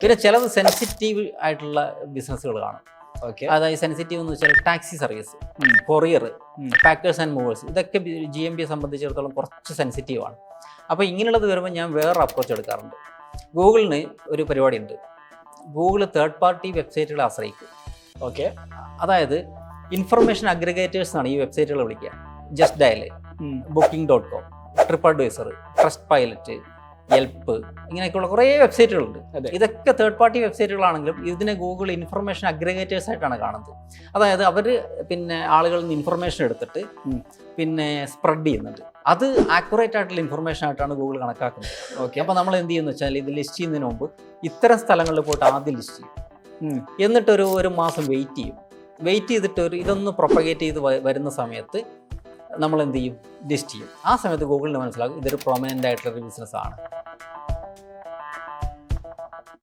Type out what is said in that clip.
പിന്നെ ചിലത് സെൻസിറ്റീവ് ആയിട്ടുള്ള ബിസിനസ്സുകൾ കാണും. ഓക്കെ. അതായത് സെൻസിറ്റീവ് എന്ന് വെച്ചാൽ taxi service, courier, packers and movers, ഇതൊക്കെ GMBയെ സംബന്ധിച്ചിടത്തോളം കുറച്ച് സെൻസിറ്റീവാണ്. അപ്പോൾ ഇങ്ങനെയുള്ളത് വരുമ്പോൾ ഞാൻ വേറൊരു അപ്രോച്ച് എടുക്കാറുണ്ട്. ഗൂഗിളിന് ഒരു പരിപാടിയുണ്ട്. ഗൂഗിൾ തേർഡ് പാർട്ടി വെബ്സൈറ്റുകളെ ആശ്രയിക്കും. ഓക്കെ. അതായത് ഇൻഫർമേഷൻ അഗ്രിഗേറ്റേഴ്സ് ആണ് ഈ വെബ്സൈറ്റുകൾ വിളിക്കുക. Justdial, Booking.com, TripAdvisor, Trustpilot, Yelp, ഇങ്ങനെയൊക്കെയുള്ള കുറേ വെബ്സൈറ്റുകളുണ്ട്. ഇതൊക്കെ തേർഡ് പാർട്ടി വെബ്സൈറ്റുകളാണെങ്കിലും ഇതിനെ ഗൂഗിൾ ഇൻഫർമേഷൻ അഗ്രിഗേറ്റേഴ്സ് ആയിട്ടാണ് കാണുന്നത്. അതായത് അവർ പിന്നെ ആളുകളിൽ നിന്ന് ഇൻഫർമേഷൻ എടുത്തിട്ട് പിന്നെ സ്പ്രെഡ് ചെയ്യുന്നുണ്ട്. അത് ആക്യുറേറ്റ് ആയിട്ടുള്ള ഇൻഫർമേഷൻ ആയിട്ടാണ് ഗൂഗിൾ കണക്കാക്കുന്നത്. ഓക്കെ. അപ്പോൾ നമ്മൾ എന്ത് ചെയ്യുന്നു വെച്ചാൽ ഇത് ലിസ്റ്റ് ചെയ്യുന്നതിന് മുമ്പ് ഇത്തരം സ്ഥലങ്ങളിൽ പോയിട്ട് ആദ്യം ലിസ്റ്റ് ചെയ്യും. എന്നിട്ടൊരു മാസം വെയിറ്റ് ചെയ്തിട്ട് ഇതൊന്ന് പ്രൊപ്പഗേറ്റ് ചെയ്ത് വരുന്ന സമയത്ത് നമ്മൾ എന്ത് ചെയ്യും, ലിസ്റ്റ് ചെയ്യും. ആ സമയത്ത് ഗൂഗിളിന് മനസ്സിലാകും ഇതൊരു പ്രൊമനൻ്റ് ആയിട്ടുള്ളൊരു ബിസിനസ്സാണ്.